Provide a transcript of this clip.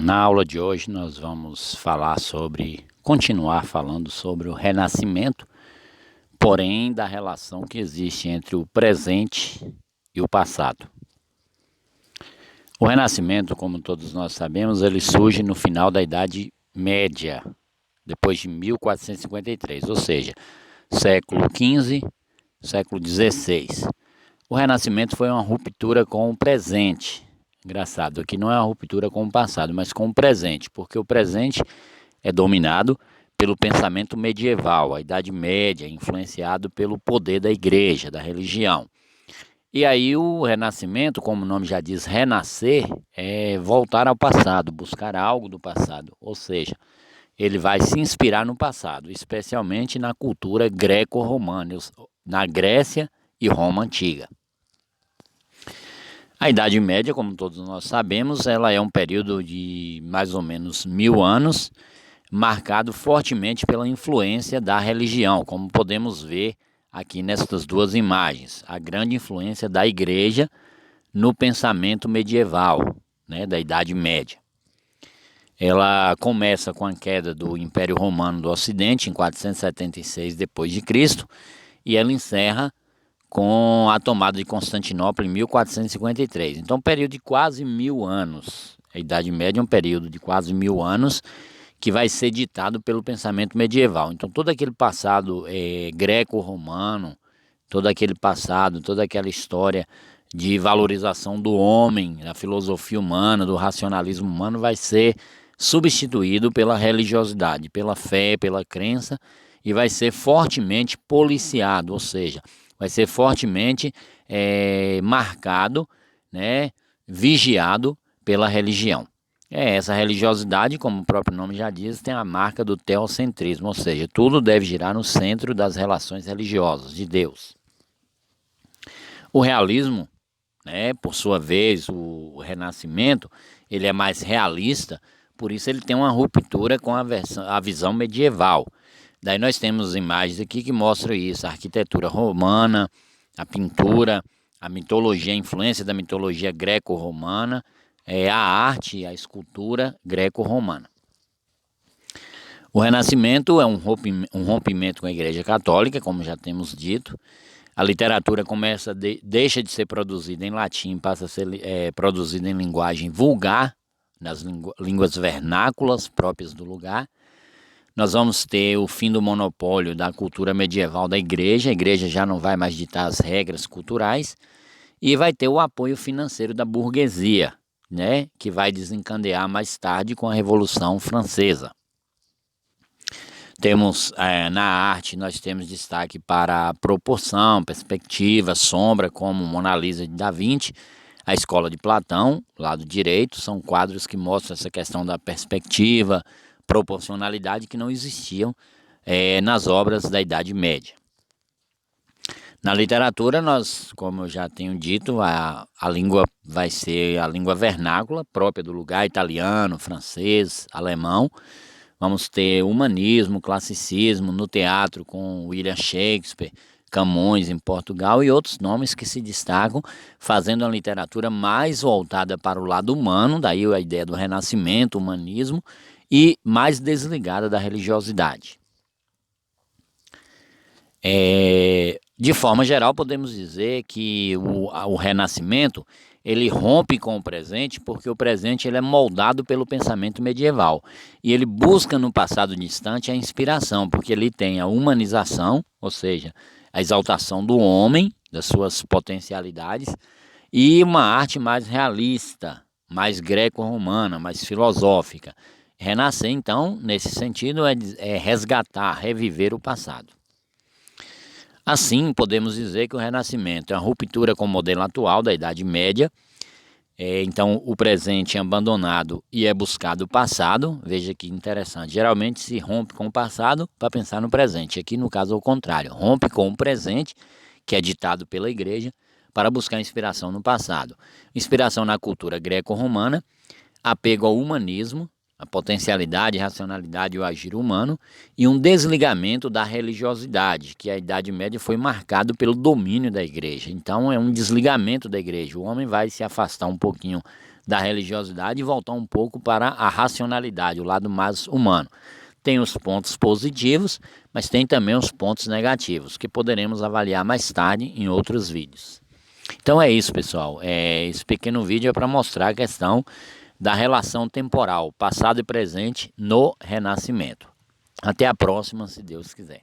Na aula de hoje nós vamos continuar falando sobre o renascimento, porém da relação que existe entre o presente e o passado. O renascimento, como todos nós sabemos, ele surge no final da Idade Média, depois de 1453, ou seja, século XV, século XVI. O renascimento foi uma ruptura com o presente. Engraçado, aqui não é uma ruptura com o passado, mas com o presente, porque o presente é dominado pelo pensamento medieval, a Idade Média, influenciado pelo poder da igreja, da religião. E aí o renascimento, como o nome já diz, renascer, é voltar ao passado, buscar algo do passado, ou seja, ele vai se inspirar no passado, especialmente na cultura greco-romana, na Grécia e Roma antiga. A Idade Média, como todos nós sabemos, ela é um período de mais ou menos 1000 anos, marcado fortemente pela influência da religião, como podemos ver aqui nestas duas imagens. A grande influência da igreja no pensamento medieval, da Idade Média. Ela começa com a queda do Império Romano do Ocidente, em 476 d.C., e ela encerra com a tomada de Constantinopla em 1453. Então, um período de quase 1000 anos. A Idade Média é um período de quase 1000 anos que vai ser ditado pelo pensamento medieval. Então, todo aquele passado greco-romano, todo aquele passado, toda aquela história de valorização do homem, da filosofia humana, do racionalismo humano, vai ser substituído pela religiosidade, pela fé, pela crença, e vai ser fortemente policiado, ou seja, vai ser fortemente marcado, vigiado pela religião. Essa religiosidade, como o próprio nome já diz, tem a marca do teocentrismo, ou seja, tudo deve girar no centro das relações religiosas de Deus. O realismo, por sua vez, o renascimento, ele é mais realista, por isso ele tem uma ruptura com a visão medieval. Daí nós temos imagens aqui que mostram isso, a arquitetura romana, a pintura, a mitologia, a influência da mitologia greco-romana, a arte, a escultura greco-romana. O Renascimento é um rompimento com a Igreja Católica, como já temos dito. A literatura deixa de ser produzida em latim, passa a ser produzida em linguagem vulgar, nas línguas vernáculas próprias do lugar. Nós vamos ter o fim do monopólio da cultura medieval da igreja. A igreja já não vai mais ditar as regras culturais e vai ter o apoio financeiro da burguesia, que vai desencadear mais tarde com a Revolução Francesa. Temos na arte, nós temos destaque para a proporção, perspectiva, sombra, como Mona Lisa de Da Vinci, a Escola de Platão, lado direito, são quadros que mostram essa questão da perspectiva, proporcionalidade que não existiam nas obras da Idade Média. Na literatura, nós, como eu já tenho dito, a língua vai ser a língua vernácula, própria do lugar, italiano, francês, alemão. Vamos ter humanismo, classicismo no teatro com William Shakespeare, Camões em Portugal e outros nomes que se destacam, fazendo a literatura mais voltada para o lado humano, daí a ideia do renascimento, humanismo, e mais desligada da religiosidade. De forma geral, podemos dizer que o renascimento ele rompe com o presente porque o presente ele é moldado pelo pensamento medieval e ele busca no passado distante a inspiração, porque ele tem a humanização, ou seja, a exaltação do homem, das suas potencialidades, e uma arte mais realista, mais greco-romana, mais filosófica. Renascer, então, nesse sentido, é resgatar, reviver o passado. Assim, podemos dizer que o Renascimento é uma ruptura com o modelo atual da Idade Média. Então, o presente é abandonado e é buscado o passado. Veja que interessante. Geralmente se rompe com o passado para pensar no presente. Aqui, no caso, é o contrário. Rompe com o presente, que é ditado pela Igreja, para buscar inspiração no passado. Inspiração na cultura greco-romana, apego ao humanismo, a potencialidade, racionalidade e o agir humano, e um desligamento da religiosidade, que a Idade Média foi marcado pelo domínio da igreja. Então é um desligamento da igreja. O homem vai se afastar um pouquinho da religiosidade e voltar um pouco para a racionalidade, o lado mais humano. Tem os pontos positivos, mas tem também os pontos negativos, que poderemos avaliar mais tarde em outros vídeos. Então é isso, pessoal. Esse pequeno vídeo é para mostrar a questão da relação temporal, passado e presente no Renascimento. Até a próxima, se Deus quiser.